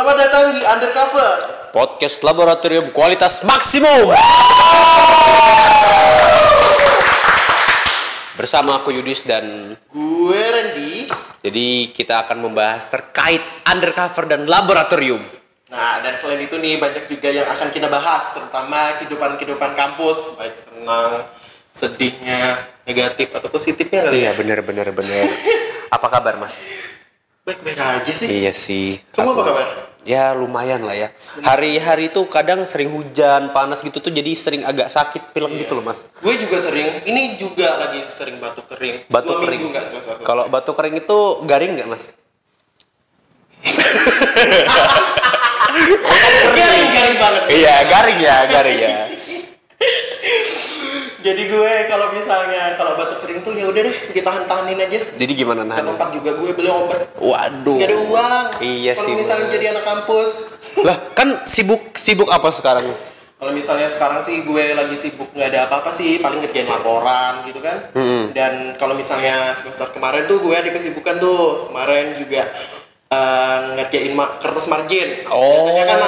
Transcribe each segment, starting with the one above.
Selamat datang di Undercover Podcast Laboratorium Kualitas Maksimum. Bersama aku Yudis dan gue Randy. jadi kita akan membahas terkait undercover dan laboratorium. Nah, dan selain itu nih banyak juga yang akan kita bahas, terutama kehidupan kampus, baik senang, sedihnya, negatif atau positifnya kali Iya, ya. benar. Apa kabar, Mas? Baik-baik aja sih. Iya sih. Kamu apa kabar? Ya lumayan lah ya. Hari-hari tuh kadang sering hujan, panas gitu tuh jadi sering agak sakit pilek gitu loh, Mas. Gue juga sering, ini juga lagi sering batuk kering. Batuk 2 kering. minggu nggak selesai. Kalau batuk kering itu garing nggak, Mas? garing banget. Iya, garing ya. Jadi gue kalau misalnya kalau batuk kering tuh ya udah deh ditahan-tahanin aja. Jadi gimana nahan? Tempat juga gue beli obat. Waduh. Gak ada uang. Iya kalau sih, misalnya bener. jadi anak kampus. Lah, kan sibuk apa sekarang? Kalau misalnya sekarang sih gue lagi sibuk nggak ada apa-apa sih, paling ngerjain laporan gitu kan. Dan kalau misalnya semester kemarin tuh gue ada kesibukan tuh. Kemarin juga ngerjain kertas margin. Oh. Biasanya kan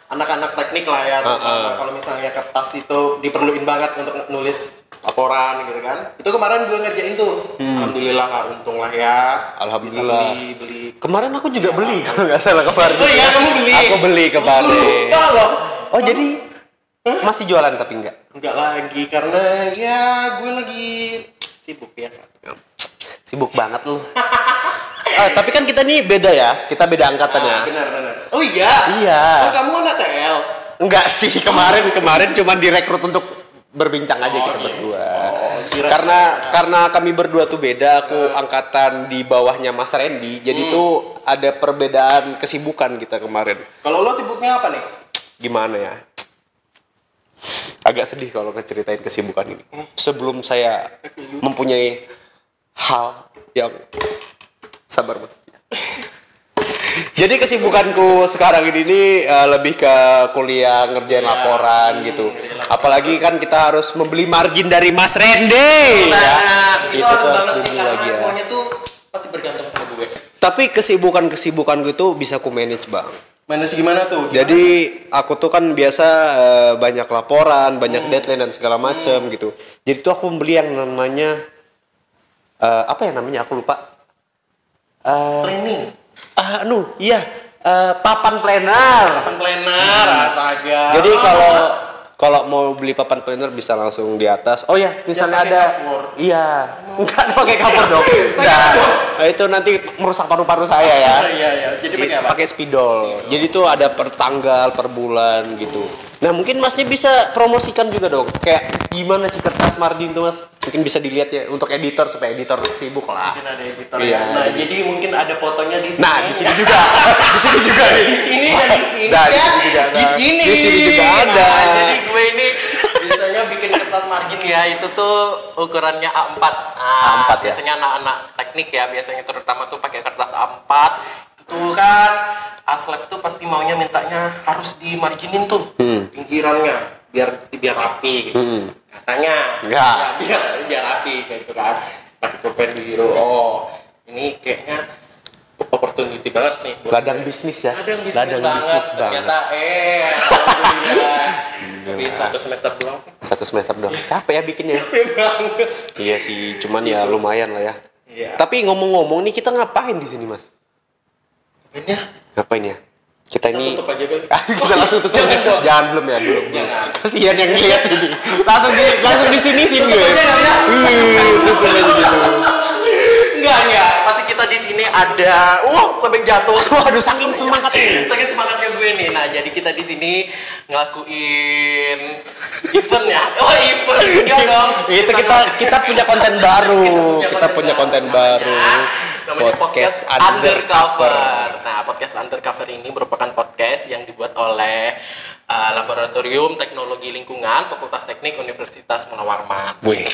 anak-anak teknik lah ya, terutama kalau misalnya kertas itu diperluin banget untuk nulis laporan gitu kan. Itu kemarin gue ngerjain tuh. Alhamdulillah lah, untung lah ya. Alhamdulillah. Bisa beli. Kemarin aku juga beli kalau nggak salah kemarin. Oh iya, kamu beli. Aku beli kemarin. Lupa loh. Oh jadi masih jualan tapi enggak? Enggak lagi karena ya gue lagi sibuk biasa. Sibuk banget lu. Tapi kan kita nih beda ya. Kita beda angkatan ya. Benar. Oh iya. Iya. Oh kamu anak TL. Enggak sih, kemarin cuma direkrut untuk berbincang aja kita gitu. berdua. Kira- Karena kami berdua tuh beda, aku angkatan di bawahnya Mas Randy. Jadi tuh ada perbedaan kesibukan kita kemarin. Kalau lo sibuknya apa nih? Gimana ya? Agak sedih kalau ceritain kesibukan ini. Sebelum saya mempunyai hal yang sabar, Mas. Jadi kesibukanku sekarang ini lebih ke kuliah, ngerjain laporan gitu. Apalagi kan kita harus membeli margin dari Mas Randy. Nah, itu harus tuh banget sih dibeli karena lagi ya. semuanya tuh pasti bergantung sama gue. Tapi kesibukan gue bisa ku manage, Bang. Manage gimana tuh? Jadi aku tuh kan biasa banyak laporan, banyak deadline dan segala macam gitu. Jadi tuh aku membeli yang namanya apa ya namanya? Aku lupa. planning. Papan planner. Papan planner, astaga. Jadi kalau mau beli papan planner bisa langsung di atas. Oh ya, misalnya pakai ada. kapur. Iya. Enggak pakai kapur dong. Enggak. Itu nanti merusak paru-paru saya ya. Iya. Jadi pakai apa? Pakai spidol. Jadi tuh ada per tanggal, per bulan gitu. Nah, mungkin Masnya bisa promosikan juga dong. Kayak gimana sih kertas margin tuh, Mas? Mungkin bisa dilihat ya untuk editor supaya editor sibuk lah. Mungkin ada editor Iya. ya. Nah, jadi mungkin ada fotonya di sini. Nah, di sini juga. Di sini juga nih. Di sini dan di sini. Nah, di ya. sini juga ada. Di sini. Di sini juga ada. Nah, jadi gue ini biasanya bikin kertas margin ya, itu tuh ukurannya A4. A4 ya? Biasanya anak-anak teknik ya, biasanya terutama tuh pakai kertas A4. Itu tuh kan Aslab tuh pasti maunya mintanya harus dimarginin tuh pinggirannya biar rapi gitu. Katanya. Enggak. Ya, biar rapi kayak gitu kan. Pakai pulpen biru. Oh, ini kayaknya opportunity banget nih. Ladang bisnis ya. Ladang bisnis banget. Ternyata alhamdulillah. Tapi 1 semester doang sih. 1 semester doang. Capek ya bikinnya. Iya sih, cuman ya lumayan lah ya. Iya. Tapi ngomong-ngomong nih kita ngapain di sini, Mas? Apanya? Ngapain ya? Kita ini tutup aja kali. kita langsung tutup. Jangan belum. Jangan. Kasihan yang lihat ini. Langsung di sini gue. Tutup aja kali ya. Tutup aja gitu. Enggak. Pasti kita di sini ada sampai jatuh. Waduh, saking semangatnya. Saking semangatnya gue nih. Nah, jadi kita di sini ngelakuin event ya. Oh, event. Enggak dong. Itu kita punya konten baru. Kita punya konten baru. Namanya podcast Undercover. Nah, podcast Undercover ini merupakan podcast yang dibuat oleh Laboratorium Teknologi Lingkungan Fakultas Teknik Universitas Munawarman. Wih.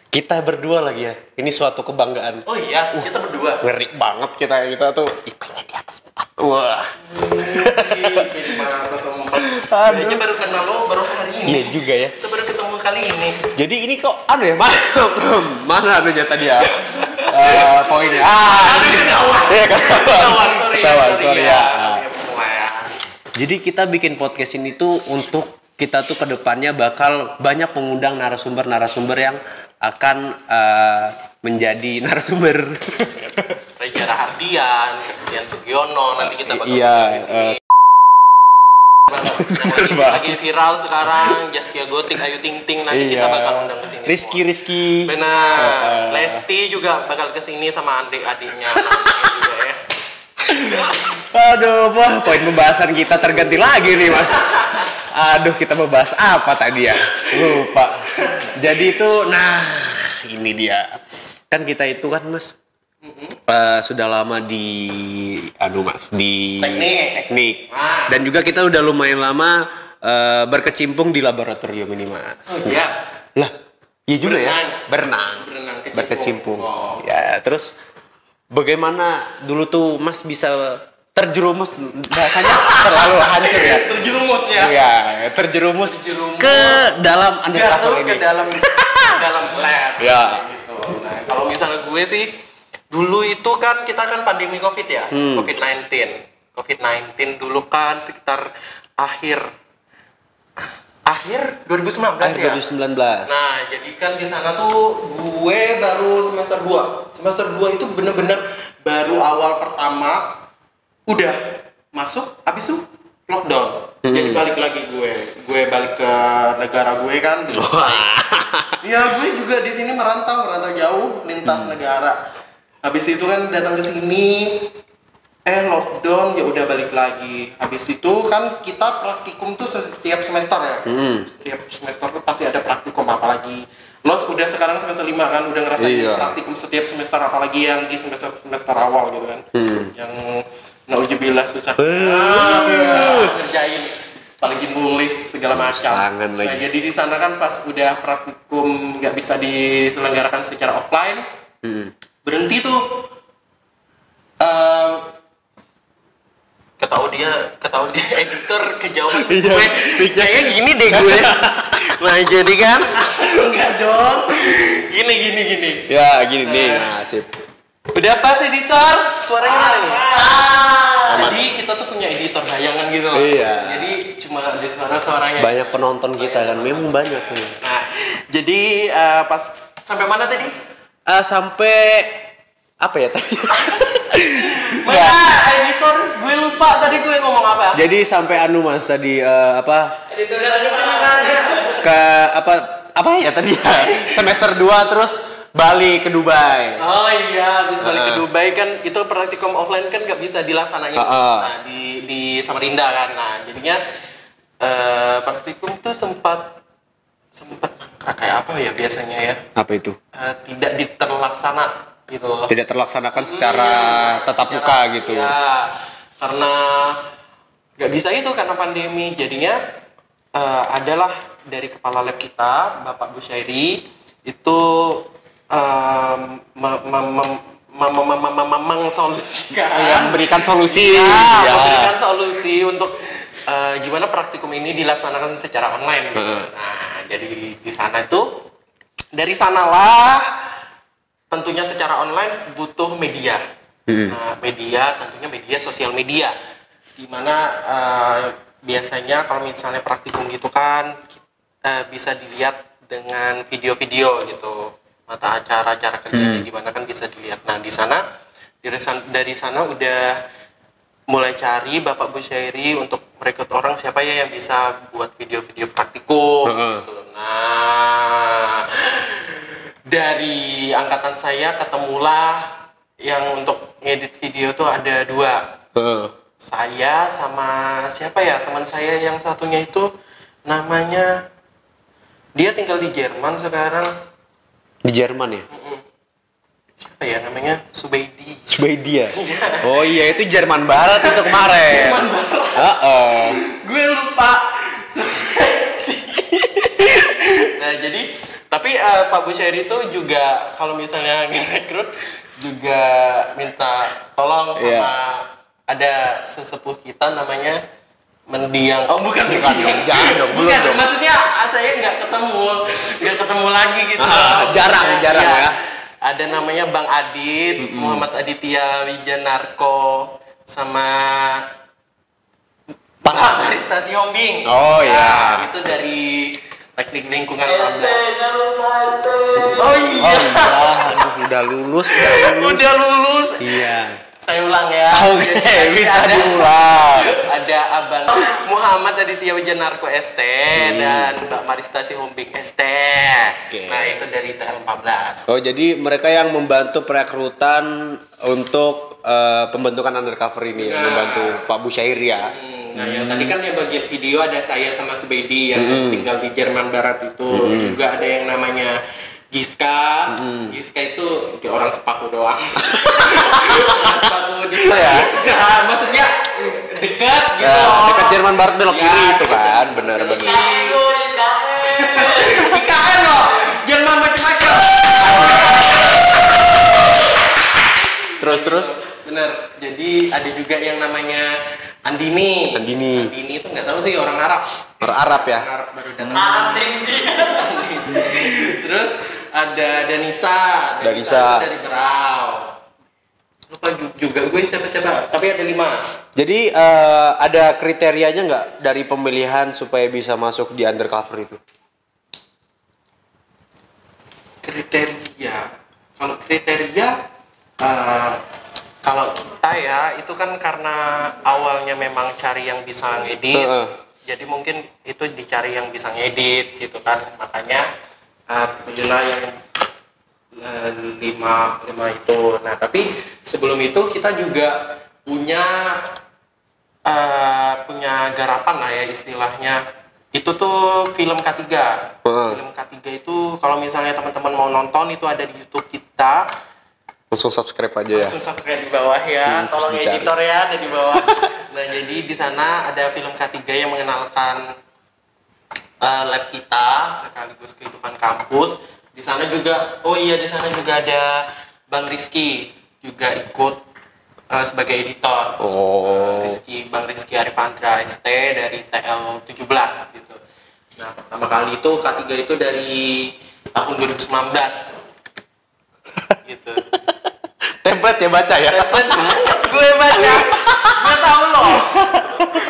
Kita berdua lagi ya. Ini suatu kebanggaan. Oh iya, kita berdua. Ngeri banget kita tuh IP-nya di atas 4. Wah. Jadi atas 4. Gue aja baru kenal lo baru hari ini. Iya juga ya. Kita baru ketemu kali ini. Jadi ini kok ya? Mana anunya tadi ya? Poinnya. Aduh, ketahuan. Iya, ketahuan. Sorry Sorry ya. Jadi kita bikin podcast ini tuh untuk kita tuh kedepannya bakal banyak mengundang narasumber yang akan menjadi narasumber. Reza Rahardian, Christian Sugiono, nanti kita bakal lagi viral sekarang, Zaskia Gotik, Ayu Ting Ting, nanti kita bakal undang ke sini. Rizky. Benar. Lesti juga bakal ke sini sama adik-adiknya juga ya. Aduh, poin pembahasan kita terganti lagi nih, Mas. Aduh, kita membahas apa tadi ya? Lupa. Jadi itu, nah ini dia. Kan kita itu kan, Mas, sudah lama di teknik. Dan juga kita udah lumayan lama berkecimpung di laboratorium ini, Mas. Iya. Lah, iya juga ya. Berenang berkecimpung. Oh. Ya, terus bagaimana dulu tuh Mas bisa terjerumus, bahasanya terlalu hancur ya. Terjerumus ya. Iya, terjerumus ke dalam undercover ini. Ke dalam lab. Ya. Gitu. Nah, kalau misalnya gue sih dulu itu kan kita kan pandemi Covid ya. COVID-19 dulu kan sekitar akhir 2019 ya. 2019. Nah, jadi kan di sana tuh gue baru semester 2. Semester 2 itu bener-bener baru awal pertama udah masuk, habis itu lockdown. Jadi balik lagi gue balik ke negara gue kan. Iya, gue juga di sini merantau jauh lintas negara. Habis itu kan datang ke sini, lockdown, ya udah balik lagi. Habis itu kan kita praktikum tuh setiap semester ya. Setiap semester tuh pasti ada praktikum, apalagi lo udah sekarang semester 5 kan, udah ngerasain praktikum setiap semester, apalagi yang di semester awal gitu kan. Yang nauzubillah susah ngerjain, apalagi nulis segala macam. Nah, jadi di sana kan pas udah praktikum nggak bisa diselenggarakan secara offline, berhenti tuh. Ketahu dia editor kejauhan gue. Kayaknya gini deh gue. Nah, jadi kan enggak dong. Gini. Ya, gini nih. Nah, sip. Udah pas editor, suaranya mana nih? Jadi kita tuh punya editor bayangan gitu loh. Iya. Jadi cuma ada suaranya. Banyak penonton kita kan, memang banyak nih. Nah, jadi pas sampai mana tadi? Sampai apa ya tadi? Mana editor? Gue lupa tadi gue ngomong apa. Jadi sampai Mas tadi apa? Editornya lagi ke apa ya tadi ya? Semester 2 terus balik ke Dubai. Oh iya, habis balik ke Dubai kan itu praktikum offline kan nggak bisa dilaksanain. Nah, di Samarinda kan. Nah, jadinya praktikum tuh sempat kayak apa ya biasanya ya? Apa itu? Tidak terlaksana gitu. Tidak terlaksanakan secara tatap muka gitu. Iya, karena nggak bisa itu karena pandemi. Jadinya adalah dari kepala lab kita, Bapak Busyairi, itu memberikan solusi. Memberikan solusi untuk gimana praktikum ini dilaksanakan secara online gitu. Nah, jadi di sana itu dari sanalah tentunya secara online butuh media. Nah, tentunya media sosial media. Dimana biasanya kalau misalnya praktikum gitu kan bisa dilihat dengan video-video gitu. Mata acara kerjanya gimana kan bisa dilihat. Nah, dari sana udah mulai cari Bapak Busyairi untuk merekrut orang siapa ya yang bisa buat video-video praktikum gitu. Nah, dari angkatan saya ketemulah yang untuk ngedit video tuh ada 2. Saya sama siapa ya teman saya yang satunya itu namanya, dia tinggal di Jerman sekarang. Di Jerman ya? Siapa ya namanya? Subaidi ya? Oh iya, itu Jerman Barat itu kemarin. Jerman Barat. Gue lupa. Nah, jadi tapi Pak Busyairi itu juga kalau misalnya ngerekrut juga minta tolong sama ada sesepuh kita namanya Mendiang. Oh bukan dong. Jangan dong, belum dong. Maksudnya saya nggak ketemu lagi gitu. Jarang ya. Ada namanya Bang Adit, Muhammad Aditya Wijanarko, sama Barista Si Hombing. Oh ya. Itu dari teknik lingkungan 14. Oh iya. Aduh, udah lulus. Udah lulus. Iya. Saya ulang ya. Oke, bisa ada, diulang. Ada Abang Muhammad Aditya Wijanarko ST dan Mbak Marista Si Hombing ST. Oke. Nah, itu dari TL14. Oh, jadi mereka yang membantu perekrutan untuk pembentukan undercover ini, ya, membantu Pak Busyairi ya. Nah, yang tadi kan yang bagian video ada saya sama Subedi yang tinggal di Jerman Barat itu. Juga ada yang namanya Giska. Giska itu orang sepaku doang. Orang sepaku di ya. Nah, maksudnya dekat gitu Ya, loh. dekat Jerman Barat belok Ya, kiri itu dekat kan, belok benar. kiri. IKN loh. Jerman macam-macam. Terus. Bener. Jadi ada juga yang namanya Andini. Andini itu nggak tahu sih orang Arab. Orang Arab ya. Orang Arab baru datang. Terus ada Danisa itu dari Berau. Lupa juga gue siapa. Tapi ada 5. Jadi ada kriterianya nggak dari pemilihan supaya bisa masuk di undercover itu? Kriteria. Kalau kriteria kalau kita ya itu kan karena awalnya memang cari yang bisa ngedit. Jadi mungkin itu dicari yang bisa ngedit gitu kan. Makanya terpilihlah yang 5 itu. Nah, tapi sebelum itu kita juga punya garapan lah ya istilahnya. Itu tuh film K3. Film K3 itu kalau misalnya teman-teman mau nonton itu ada di YouTube kita. Langsung subscribe aja ya. Langsung subscribe di bawah ya. Tolong editor ya ada di bawah. Nah, jadi di sana ada film K3 yang mengenalkan lab kita sekaligus kehidupan kampus. Di sana juga di sana juga ada Bang Rizky juga ikut sebagai editor. Bang Rizky Arifandra ST dari TL17 gitu. Nah, pertama kali itu K3 itu dari tahun 2019. Gitu. Template ya baca ya. Gue baca. Gue tahu loh.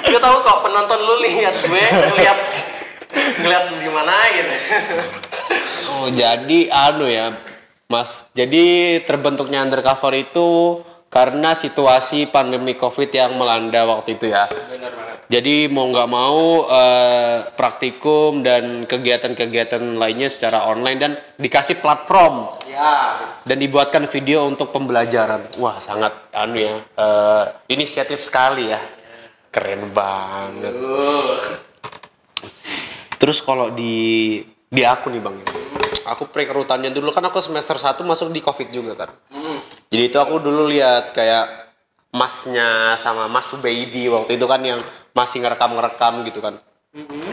Gue tahu kok penonton lu lihat gue ngeliat gimana gitu. Oh, jadi ya, Mas. Jadi terbentuknya undercover itu karena situasi pandemi Covid yang melanda waktu itu ya. Benar banget. Jadi mau nggak mau praktikum dan kegiatan-kegiatan lainnya secara online dan dikasih platform. Ya. Dan dibuatkan video untuk pembelajaran. Wah, sangat inisiatif sekali ya. Keren banget. Terus kalau di aku nih Bang, aku perekrutannya dulu kan aku semester 1 masuk di Covid juga kan. Jadi itu aku dulu lihat kayak masnya sama Mas Subeidi waktu itu kan yang masih ngerekam gitu kan.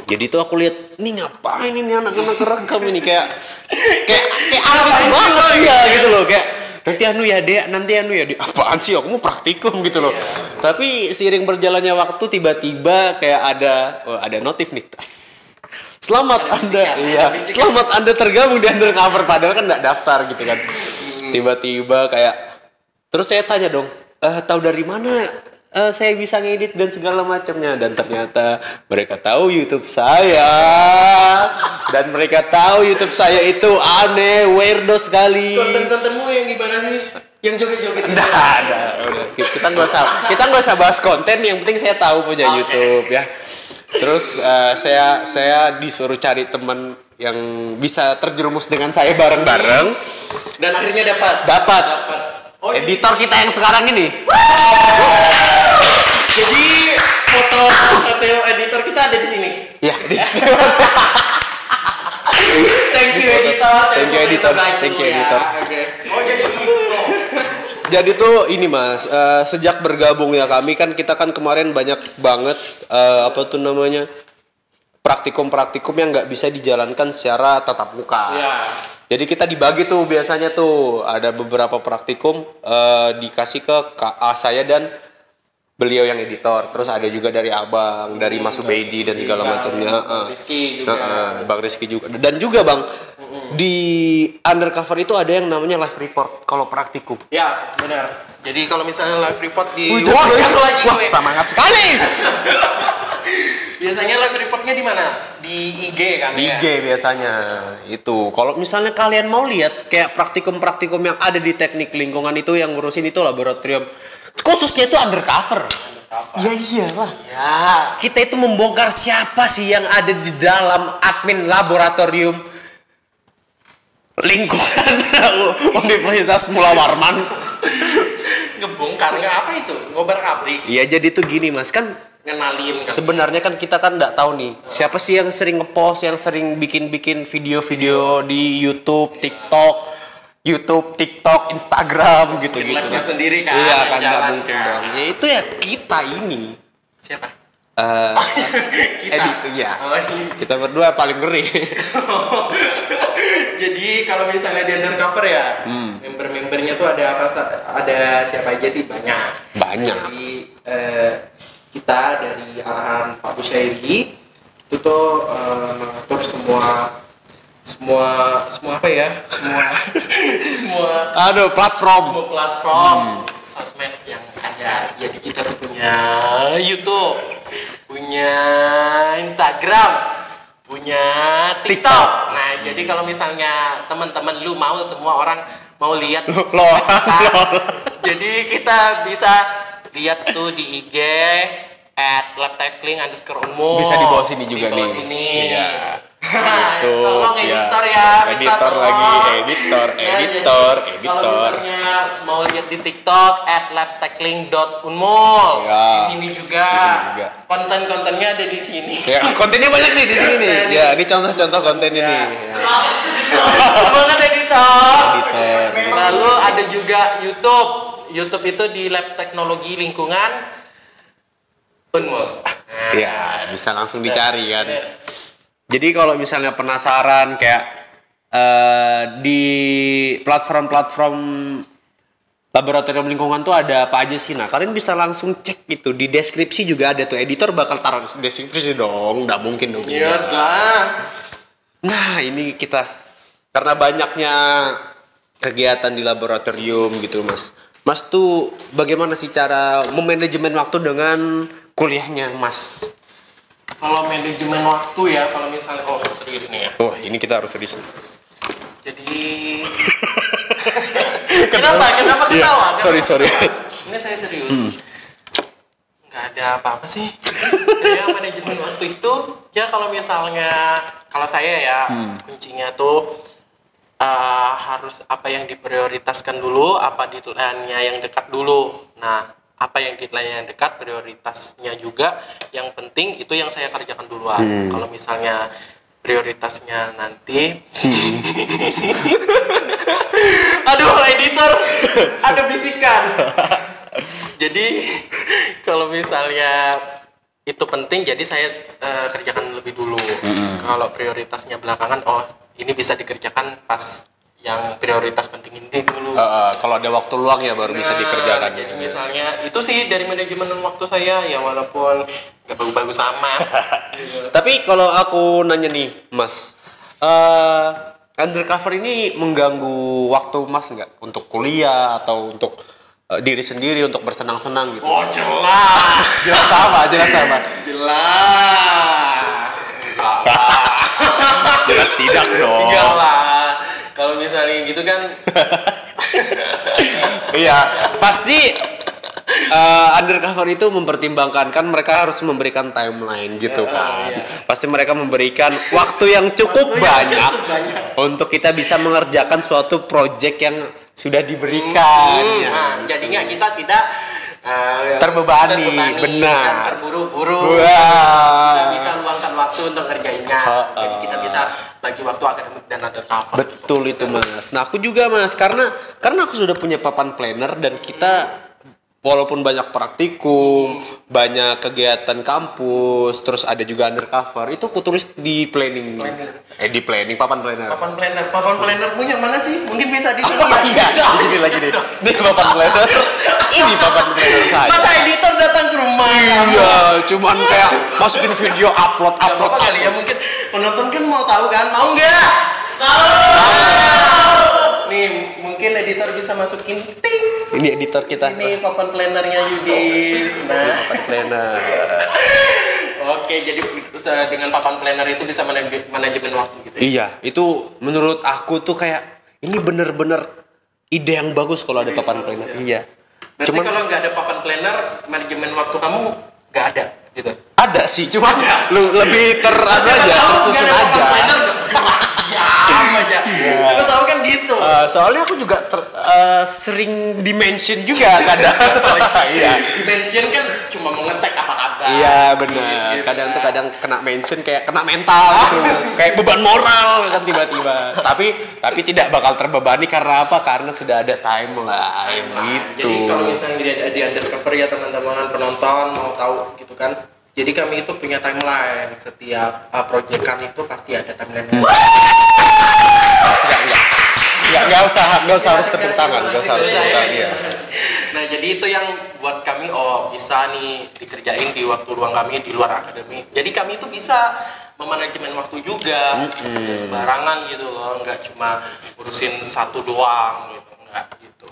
Jadi itu aku lihat, nih ngapain ini anak-anak rekam ini kayak abis banget ya gitu loh, kayak nanti anu ya dek, apaan sih aku mau praktikum gitu loh. Tapi seiring berjalannya waktu tiba-tiba kayak ada notif nih. Selamat Anda tergabung di undercover, padahal kan nggak daftar gitu kan. Tiba-tiba kayak terus saya tanya dong, tahu dari mana saya bisa ngedit dan segala macamnya, dan ternyata mereka tahu YouTube saya dan mereka tahu YouTube saya itu aneh, weirdo sekali. Konten-kontenmu yang gimana sih? Yang joget-joget gitu? Udah. Kita nggak usah bahas konten, yang penting saya tahu punya YouTube ya. Terus saya disuruh cari teman yang bisa terjerumus dengan saya bareng-bareng. Dan akhirnya dapat. Editor kita yang sekarang ini. Jadi foto editor kita ada di sini. Ya. Thank you editor. Thank you editor. Okay. Oh jadi gitu. Jadi tuh ini Mas, sejak bergabung ya kita kan kemarin banyak banget praktikum yang nggak bisa dijalankan secara tatap muka. Ya. Jadi kita dibagi tuh biasanya tuh ada beberapa praktikum dikasih ke saya dan beliau yang editor. Terus ada juga dari Abang, dari Mas Subeidi dan segala macamnya. Bang Rizky juga. Dan juga Bang, di undercover itu ada yang namanya live report kalau praktikum. Ya, benar. Jadi kalau misalnya live report di Wah, semangat sekali. Biasanya live reportnya di mana? Di IG kan Di ya? IG biasanya itu. Kalau misalnya kalian mau lihat kayak praktikum-praktikum yang ada di teknik lingkungan itu yang ngurusin itu laboratorium. Khususnya itu undercover. Ya iyalah. Ya. Kita itu membongkar siapa sih yang ada di dalam admin laboratorium lingkungan Universitas Mula Warman. Ngebongkar nggak apa itu? Ngobar-abrik. Iya, jadi tuh gini Mas, kan Ngenalin kan. sebenarnya kan kita kan nggak tahu nih siapa sih yang sering ngepost, yang sering bikin video-video di YouTube, TikTok, Instagram gitu-gitu. Labnya sendiri kan. Iya yang kan nggak jalan mungkin kan. dong. Ya itu ya kita ini. Siapa? Kita. Iya. Oh, ini. Kita berdua paling ngeri. Jadi kalau misalnya di undercover ya, member-membernya tuh ada apa? Ada siapa aja sih? Banyak. Jadi kita dari arahan Pak Busyairi itu tuh mengatur semua apa ya? semua Platform. sosmed yang ada. Jadi kita tuh punya YouTube, punya Instagram, punya TikTok. Nah, jadi kalau misalnya teman-teman lu mau, semua orang mau lihat sosmed kita, jadi kita bisa lihat tuh di IG @labtackling_unmul. Bisa di bawah sini juga di bawah nih. Sini. Iya. Tolong editor ya. minta Editor tolong. lagi, editor. Kalau misalnya mau lihat di TikTok @labtackling.unmul. Ya. Di sini juga. Konten-kontennya ada di sini. Ya, kontennya banyak nih di sini nih. Ya, ini contoh-contoh konten ini. Ya. Semangat editor. Editor. Lalu ada juga YouTube. YouTube itu di Lab Teknologi Lingkungan Unmul. Ya, bisa langsung dicari kan. Jadi kalau misalnya penasaran kayak di platform-platform laboratorium lingkungan tuh ada apa aja sih? Nah, kalian bisa langsung cek gitu. Di deskripsi juga ada tuh. Editor bakal taruh di deskripsi dong. Nggak mungkin dong. Iya dah. Nah, ini kita karena banyaknya kegiatan di laboratorium gitu, Mas. Mas tuh bagaimana sih cara memanajemen waktu dengan kuliahnya, Mas? Kalau manajemen waktu ya, kalau misalnya serius nih ya. Oh, ini kita harus serius. Jadi kenapa ketawa? Sorry. Ini saya serius. Nggak ada apa-apa sih. Saya manajemen waktu itu ya kalau misalnya kalau saya ya kuncinya tuh harus apa yang diprioritaskan dulu, apa deadline-nya yang dekat dulu. Nah, apa yang deadline yang dekat, prioritasnya juga yang penting itu yang saya kerjakan duluan. Kalau misalnya prioritasnya nanti aduh editor ada bisikan. Jadi kalau misalnya itu penting jadi saya kerjakan lebih dulu. Kalau prioritasnya belakangan ini bisa dikerjakan pas yang prioritas penting ini dulu. Kalau ada waktu luang ya baru bisa dikerjakan. Jadi misalnya itu sih dari manajemen waktu saya ya walaupun nggak bagus-bagus amat. Tapi kalau aku nanya nih, Mas, undercover ini mengganggu waktu Mas nggak untuk kuliah atau untuk diri sendiri untuk bersenang-senang gitu? Oh jelas. Jelas sama. Jelas tidak dong. Enggak lah. Kalau misalnya gitu kan iya, pasti undercover itu mempertimbangkan kan mereka harus memberikan timeline gitu kan. Iya. Pasti mereka memberikan waktu yang cukup banyak untuk kita bisa mengerjakan suatu project yang sudah diberikan. Nah, jadinya kita tidak terbebani, benar. dan terburu-buru. Wah. Kita bisa luangkan waktu untuk ngerjainnya. Jadi kita bisa bagi waktu akademik dan undercover. Betul itu Mas. Nah aku juga Mas karena aku sudah punya papan planner dan kita walaupun banyak praktikum, banyak kegiatan kampus, terus ada juga undercover, itu aku tulis di planning. Di planning, papan planner. Papan planner punya mana sih? Mungkin bisa di sini. Iya, di sini lagi nih. Ini papan planner. Ini papan planner saya. Masa editor datang ke rumah kamu? Iya, cuman kayak masukin video upload. Gak apa-apa kali ya, mungkin penonton kan mau tahu kan? Mau nggak? Nih, mungkin editor bisa masukin ting. Ini editor kita. Ini papan plannernya Yudis. Nah, Papan planner. Oke, jadi dengan papan planner itu bisa manajemen waktu gitu ya? Iya, itu menurut aku tuh kayak ini bener-bener ide yang bagus kalau ada Ide papan bagus, planner. ya. Iya. Berarti Cuman kalau nggak ada papan planner, manajemen waktu kamu nggak ada gitu? ada sih, cuma lu lebih terasa aja, tersusun aja. Papan planner nggak gerak, diam aja. Aku tahu kan gitu. Soalnya aku juga sering dimention juga kadang. Iya. Dimension kan cuma mau ngetek apa kabar. Iya benar. Gitu, Kadang tuh kan. kadang kena mention kayak kena mental gitu. Kayak beban moral kan tiba-tiba. Tapi tidak bakal terbebani karena apa? Karena sudah ada timeline gitu. Jadi kalau misalnya di undercover ya teman-teman penonton mau tahu gitu kan. Jadi kami itu punya timeline. Setiap proyekan itu pasti ada timeline. Enggak usah harus tepuk tangan, enggak usah harus tepuk tangan ya. Nah, jadi itu yang buat kami bisa nih dikerjain di waktu luang kami di luar akademi. Jadi kami itu bisa memanajemen waktu juga. Nggak sembarangan gitu loh, nggak cuma urusin satu doang gitu, enggak gitu.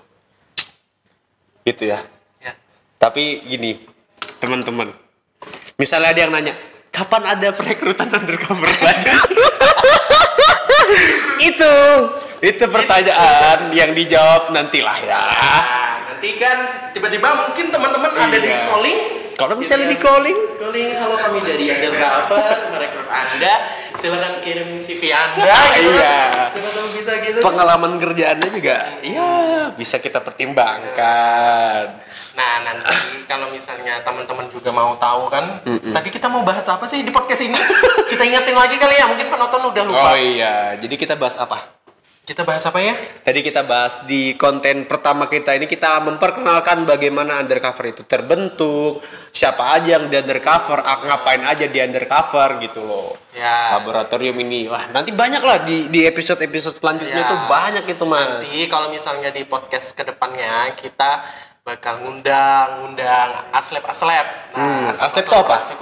Gitu ya. Ya. Tapi gini, teman-teman. Misalnya ada yang nanya, kapan ada perekrutan undercover lagi? Itu pertanyaan yang dijawab nantilah ya. Nah, nanti kan tiba-tiba mungkin teman-teman ada di calling. Kalau misalnya di calling, halo kami dari undercover, merekrut Anda, silakan kirim CV Anda gitu. Iya. Siapa tahu bisa gitu. pengalaman kerjaannya juga, ya bisa kita pertimbangkan. Nah, nanti kalau misalnya teman-teman juga mau tahu kan, tadi kita mau bahas apa sih di podcast ini? Kita ingetin lagi kali ya, mungkin penonton udah lupa. Oh iya, jadi kita bahas apa? Kita bahas apa ya? Tadi kita bahas di konten pertama kita ini, kita memperkenalkan bagaimana undercover itu terbentuk, siapa aja yang di undercover, ngapain aja di undercover gitu loh. Ya. Laboratorium ini, wah nanti banyak lah di episode-episode selanjutnya Ya. tuh banyak itu mas. Nanti kalau misalnya di podcast kedepannya kita bakal ngundang aslep. Nah, aslep itu apa?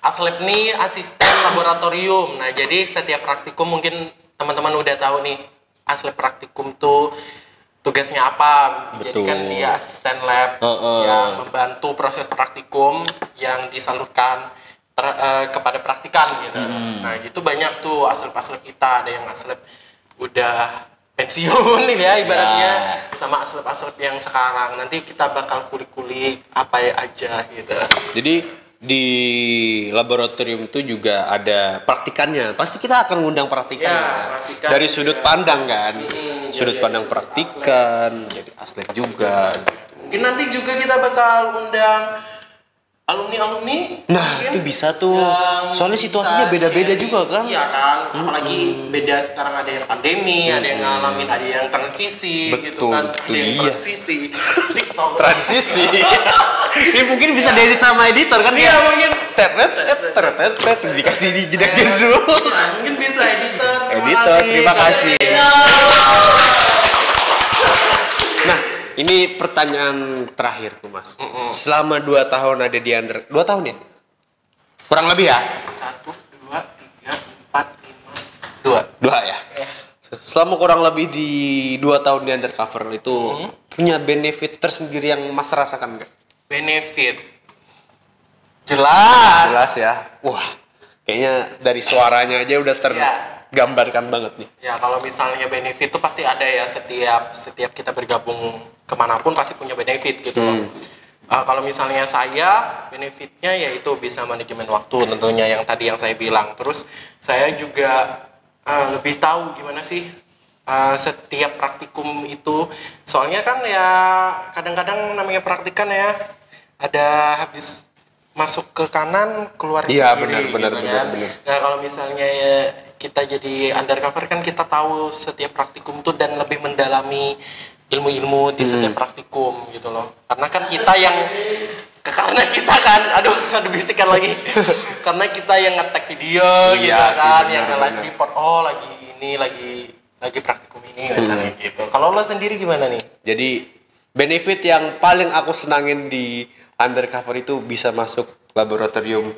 Aslep nih asisten laboratorium. Nah, jadi setiap praktikum mungkin teman-teman udah tahu nih aslep praktikum tuh tugasnya apa. Jadi Betul. kan dia asisten lab yang membantu proses praktikum yang disalurkan kepada praktikan gitu. Nah, itu banyak tuh aslep-aslep kita, ada yang aslep udah pensiun ya ibaratnya, sama aslep-aslep yang sekarang. Nanti kita bakal kulik-kulik apa aja gitu. Jadi di laboratorium itu juga ada praktikannya. Pasti kita akan ngundang praktikan. Ya, praktikan dari juga. sudut pandang kan. Sudut jadi pandang sudut praktikan, jadi aslep juga. Mungkin nanti juga kita bakal undang alumni. Nah, mungkin itu bisa tuh. yang Soalnya bisa situasinya beda-beda sharing. juga kan. Iya kan, apalagi beda sekarang, ada yang pandemi, ada yang ngalamin, ada yang transisi gitu Betul, kan, ada yang iya. transisi TikTok. Transisi. Ini mungkin bisa diedit sama editor kan? Iya, mungkin. Tet dikasih di jedak-jedak dulu. Iya, mungkin bisa editor. Editor, terima kasih. Nah, ini pertanyaan terakhirku mas. Selama 2 tahun ada di 2 tahun ya? Kurang lebih ya? 1, 2, 3, 4, 5, 2. 2 ya? Selama kurang lebih di 2 tahun di undercover itu punya benefit tersendiri yang mas rasakan nggak? Benefit jelas Ya. Wah, kayaknya dari suaranya aja udah tergambarkan banget nih. ya. Kalau misalnya benefit itu pasti ada ya, setiap kita bergabung kemanapun pasti punya benefit gitu loh. Kalau misalnya saya, benefitnya yaitu bisa manajemen waktu tentunya, yang tadi yang saya bilang. Terus saya juga lebih tahu gimana sih setiap praktikum itu. Soalnya kan ya kadang-kadang namanya praktikan ya, ada habis masuk ke kanan keluar ke Iya, kiri benar. Nah, kalau misalnya ya, kita jadi undercover kan kita tahu setiap praktikum tuh dan lebih mendalami ilmu-ilmu di setiap praktikum gitu loh. Karena kan kita kan aduh bisikan lagi. Karena kita yang nge-tag video gitu Iya sih, kan, benar, yang nge-live benar. report, lagi praktikum ini misalnya gitu. Kalau lo sendiri gimana nih? Jadi benefit yang paling aku senangin di undercover itu bisa masuk laboratorium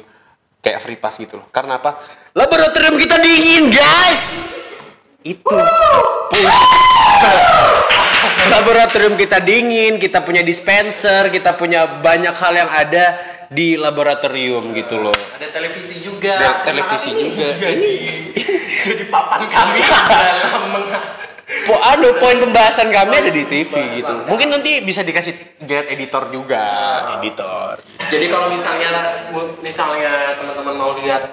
kayak free pass gitu loh. Karena apa? Laboratorium kita dingin, guys. Itu. laboratorium kita dingin, kita punya dispenser, kita punya banyak hal yang ada di laboratorium gitu loh. Ada televisi juga. Ada televisi juga. Jadi papan kami dalam Poin pembahasan kami ada di TV gitu. Mungkin nanti bisa dikasih guide editor juga, editor. Jadi kalau misalnya teman-teman mau lihat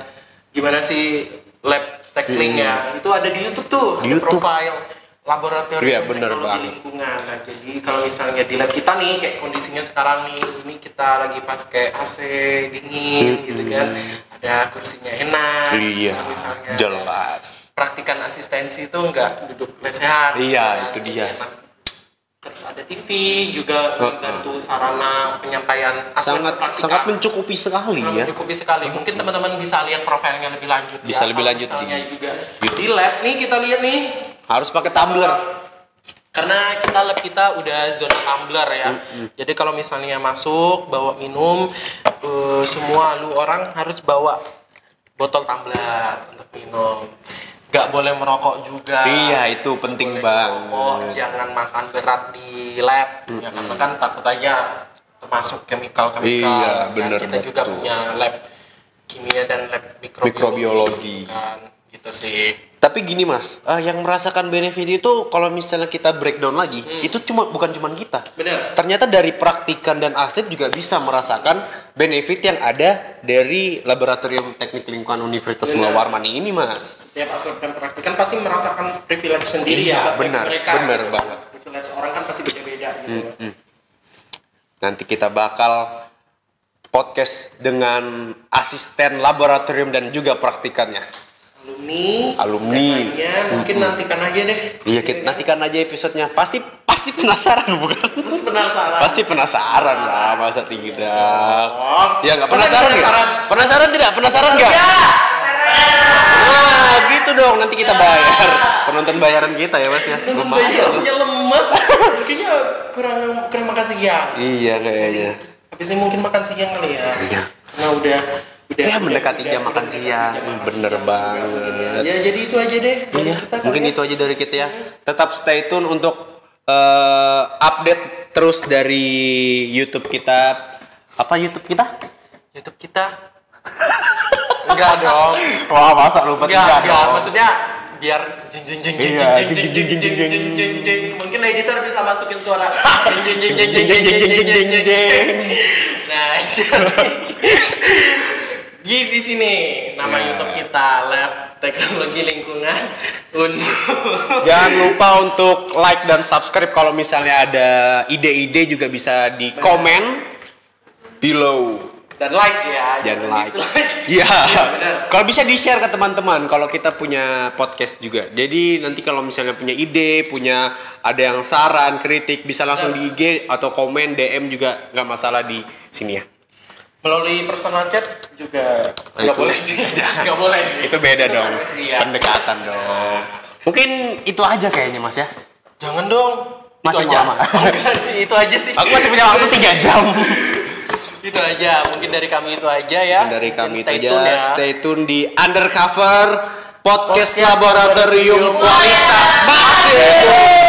gimana sih lab tackling ya, itu ada di YouTube tuh, Di ada YouTube. profile laboratorium Iya, bener teknologi banget. lingkungan. Nah, jadi kalau misalnya di lab kita nih kayak kondisinya sekarang nih, ini kita lagi pas kayak AC dingin gitu kan. Ada kursinya enak. Iya, Kalau misalnya jelas. praktikan asistensi itu nggak duduk lesehan. Iya, itu Jadi dia. enak. Terus ada TV juga membantu sarana penyampaian aspek Sangat praktikan. mencukupi sekali Sangat ya. mencukupi sekali. Mungkin teman-teman bisa lihat profilnya lebih lanjut. Bisa ya. lebih Kalau lanjut misalnya di juga di lab nih kita lihat nih. Harus pakai tumbler. Karena lab kita udah zona tumbler ya. Jadi kalau misalnya masuk bawa minum, semua orang harus bawa botol tumbler untuk minum. Gak boleh merokok juga. Iya, itu penting banget. Merokok, jangan makan berat di lab. Ya, karena kan takut aja termasuk kemikal-kemikal. Iya, Kan bener, kita juga betul. punya lab kimia dan lab Mikrobiologi. Kan, gitu sih. Tapi gini mas, yang merasakan benefit itu kalau misalnya kita breakdown lagi, itu bukan cuma kita. Bener. Ternyata dari praktikan dan atlet juga bisa merasakan benefit yang ada dari Laboratorium Teknik Lingkungan Universitas Bener. Mula Warmani ini mas. Setiap aspek dan praktikan pasti merasakan privilege sendiri Iya, ya. bagi benar, mereka, benar gitu. banget. Privilege orang kan pasti beda-beda gitu. Nanti kita bakal podcast dengan asisten laboratorium dan juga praktikannya. Alumni. Temanya mungkin nantikan aja deh. Iya, kita nantikan aja episodenya. Pasti penasaran bukan? Pasti penasaran. Pasti penasaran lah, masa tidak? Ya nggak Masa penasaran nggak? penasaran? Penasaran tidak? Penasaran nggak? Ya. Nah, gitu dong. Nanti kita bayar penonton bayaran kita ya mas ya. Nonton Lumayan. bayarnya lemes. Kayaknya kurang makan siang. Iya kayaknya. Habis ini mungkin makan siang kali ya. Iya. Karena udah Ya, mendekati jam makan siang. Bener banget. Mungkin ya. Ya jadi itu aja deh dari Iya, kita kali mungkin ya. itu aja dari kita ya. Tetap stay tune untuk update terus dari YouTube kita. Apa YouTube kita? YouTube kita. Enggak dong. Wah, masa lupa Enggak, maksudnya biar jing jing jing jing Iya, jing jing jing jing jing jing jing jing. Mungkin editor bisa masukin suara jing jing jing jing jing jing jing jing jing. Nah, jadi di sini nama YouTube kita Lab Teknologi Lingkungan Jangan lupa untuk like dan subscribe. Kalau misalnya ada ide-ide juga bisa di komen below. dan like ya, Jangan like. dislike. Iya. benar. Kalau bisa di-share ke teman-teman kalau kita punya podcast juga. Jadi nanti kalau misalnya punya ide, ada yang saran, kritik bisa langsung di IG atau komen DM juga nggak masalah di sini ya. Melalui personal chat juga nggak boleh sih. Nggak boleh sih. Itu beda dong. privacy ya. Pendekatan dong. Mungkin itu aja kayaknya Mas ya. Jangan dong. Masih itu aja. lama. Itu aja sih. Aku masih punya waktu 3 jam. Itu aja. Mungkin dari kami itu aja ya. Dari kami itu Stay aja. tune ya. Stay tune di Undercover Podcast Podcast Laboratorium Laboratorium Kualitas Maksimal.